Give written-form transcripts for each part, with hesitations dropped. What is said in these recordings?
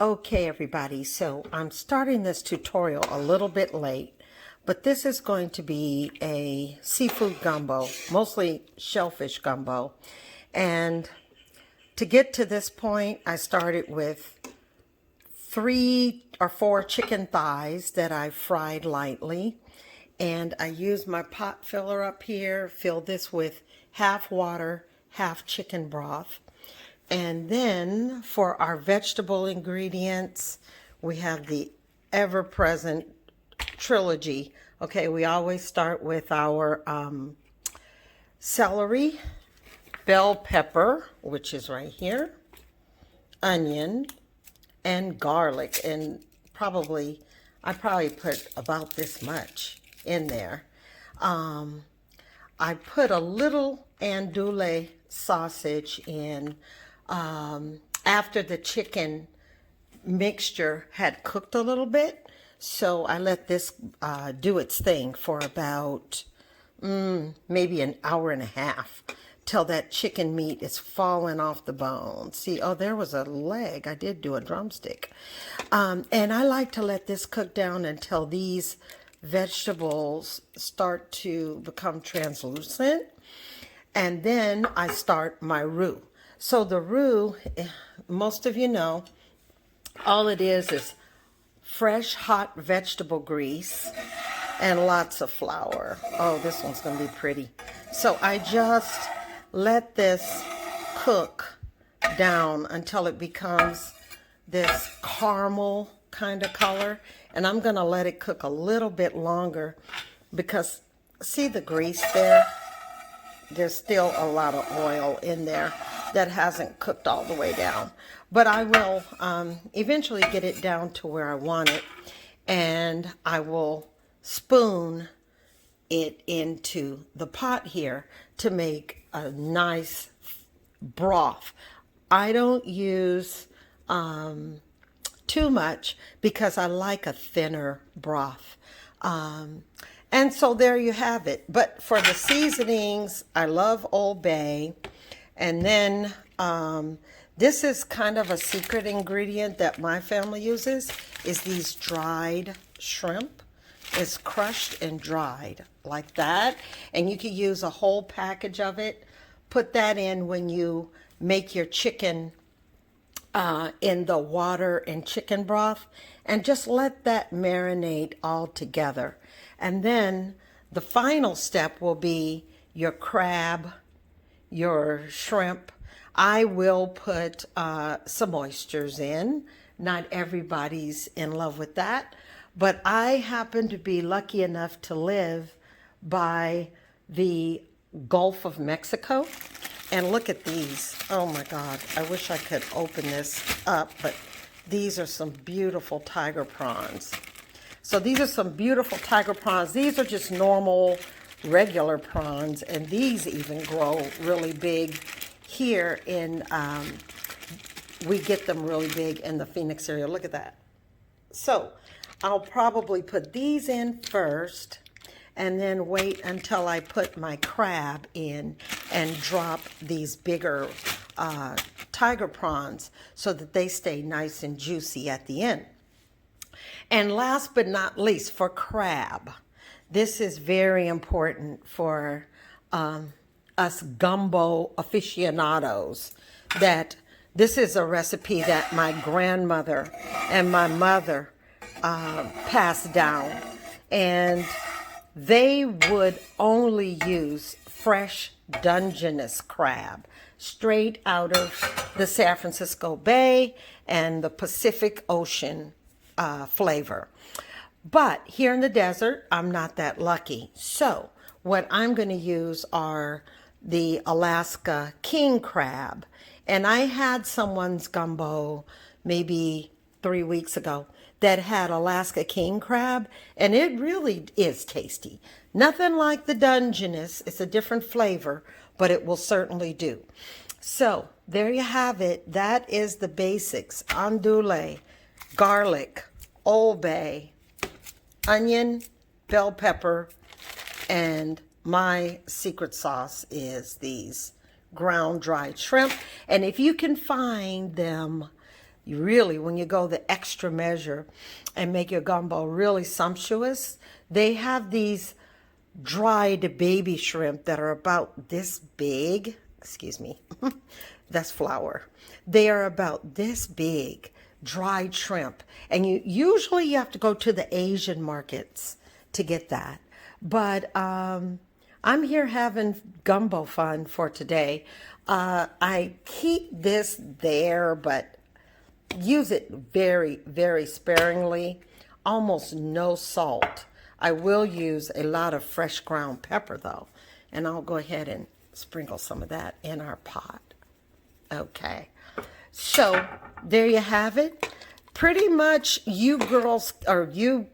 Okay, everybody, so I'm starting this tutorial a little bit late, but this is going to be a seafood gumbo, mostly shellfish gumbo. And to get to this point, I started with 3 or 4 chicken thighs that I fried lightly. And I used my pot filler up here, filled this with half water, half chicken broth. And then for our vegetable ingredients, we have the ever-present trilogy. Okay, we always start with our celery, bell pepper, which is right here, onion, and garlic. And I probably put about this much in there. I put a little andouille sausage in after the chicken mixture had cooked a little bit. So I let this do its thing for about maybe an hour and a half till that chicken meat is falling off the bone. See, oh, there was a leg. I did do a drumstick. And I like to let this cook down until these vegetables start to become translucent. And then I start my roux. So the roux, most of you know, all it is fresh hot vegetable grease and lots of flour. Oh, this one's going to be pretty. So I just let this cook down until it becomes this caramel kind of color. And I'm going to let it cook a little bit longer because see the grease there? There's still a lot of oil in there that hasn't cooked all the way down. But I will eventually get it down to where I want it. And I will spoon it into the pot here to make a nice broth. I don't use too much because I like a thinner broth. And so there you have it. But for the seasonings, I love Old Bay. And then this is kind of a secret ingredient that my family uses, is these dried shrimp. It's crushed and dried like that. And you can use a whole package of it. Put that in when you make your chicken in the water and chicken broth. And just let that marinate all together. And then the final step will be your crab, your shrimp. I will put some oysters in. Not everybody's in love with that. But I happen to be lucky enough to live by the Gulf of Mexico. And look at these. Oh my God. I wish I could open this up, but these are some beautiful tiger prawns. So these are some beautiful tiger prawns. These are just normal, regular prawns, and these even grow really big here in, we get them really big in the Phoenix area. Look at that. So I'll probably put these in first and then wait until I put my crab in and drop these bigger tiger prawns so that they stay nice and juicy at the end. And last but not least, for crab, this is very important for us gumbo aficionados, that this is a recipe that my grandmother and my mother passed down. And they would only use fresh Dungeness crab straight out of the San Francisco Bay and the Pacific Ocean flavor. But here in the desert, I'm not that lucky. So what I'm going to use are the Alaska king crab. And I had someone's gumbo maybe 3 weeks ago that had Alaska king crab, and it really is tasty. Nothing like the Dungeness. It's a different flavor, but it will certainly do. So there you have it. That is the basics. Andouille, garlic, Old Bay, onion, bell pepper, and my secret sauce is these ground dried shrimp. And if you can find them you really, when you go the extra measure and make your gumbo really sumptuous, they have these dried baby shrimp that are about this big. Excuse me. That's flour. They are about this big, dried shrimp. And you have to go to the Asian markets to get that. But I'm here having gumbo fun for today. I keep this there, but use it very, very sparingly. Almost no salt. I will use a lot of fresh ground pepper though. And I'll go ahead and sprinkle some of that in our pot. Okay. So there you have it. Pretty much you girls or you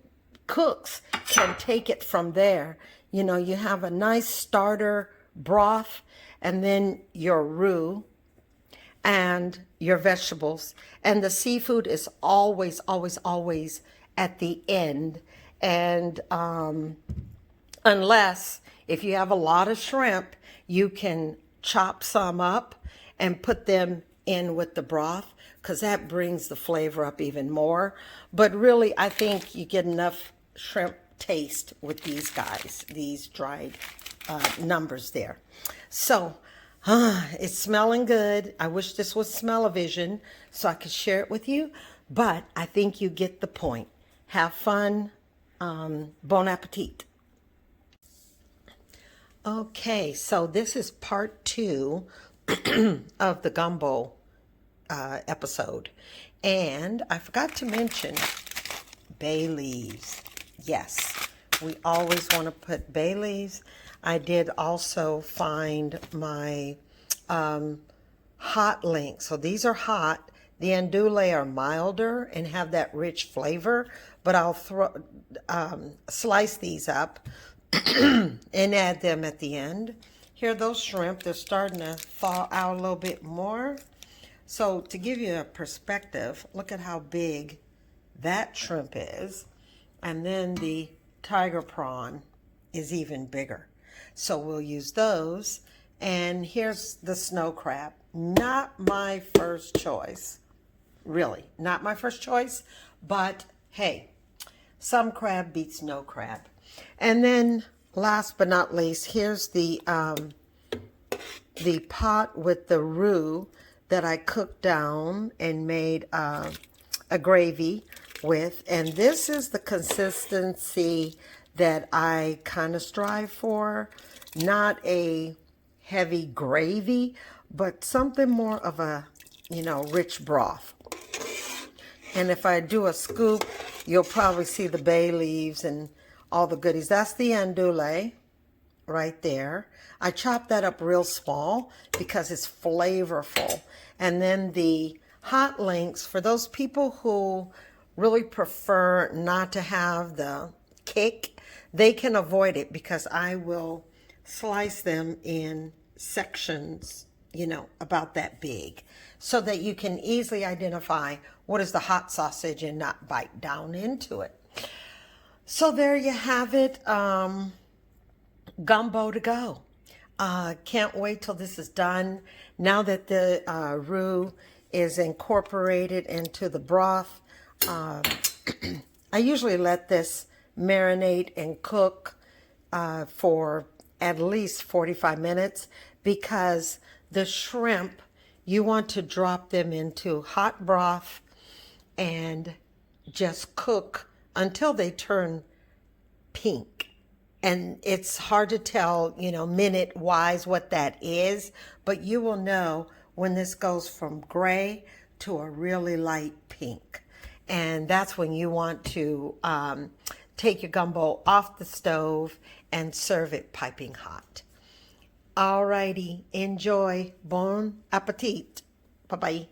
cooks can take it from there. You know, you have a nice starter broth and then your roux and your vegetables. And the seafood is always, always, always at the end. And unless if you have a lot of shrimp, you can chop some up and put them in with the broth because that brings the flavor up even more. But really, I think you get enough shrimp taste with these guys, these dried numbers there. So it's smelling good. I wish this was smell-o-vision so I could share it with you, but I think you get the point. Have fun. Bon appetit. Okay, so this is part 2 of the gumbo episode. And I forgot to mention bay leaves. Yes, we always want to put bay leaves. I did also find my hot link. So these are hot. The andouille are milder and have that rich flavor, but I'll slice these up and add them at the end. Here, those shrimp, they're starting to thaw out a little bit more. So to give you a perspective, look at how big that shrimp is. And then the tiger prawn is even bigger. So we'll use those. And here's the snow crab. Not my first choice. Really, not my first choice. But hey, some crab beats no crab. And then last but not least, here's the pot with the roux that I cooked down and made a gravy with. And this is the consistency that I kind of strive for. Not a heavy gravy, but something more of a, rich broth. And if I do a scoop, you'll probably see the bay leaves and all the goodies. That's the andouille right there. I chopped that up real small because it's flavorful. And then the hot links, for those people who really prefer not to have the kick, they can avoid it because I will slice them in sections, about that big, so that you can easily identify what is the hot sausage and not bite down into it. So there you have it, gumbo to go. Can't wait till this is done. Now that the roux is incorporated into the broth, I usually let this marinate and cook for at least 45 minutes because the shrimp, you want to drop them into hot broth and just cook until they turn pink. And it's hard to tell, minute wise what that is, but you will know when this goes from gray to a really light pink. And that's when you want to take your gumbo off the stove and serve it piping hot. Alrighty, enjoy. Bon appetit. Bye-bye.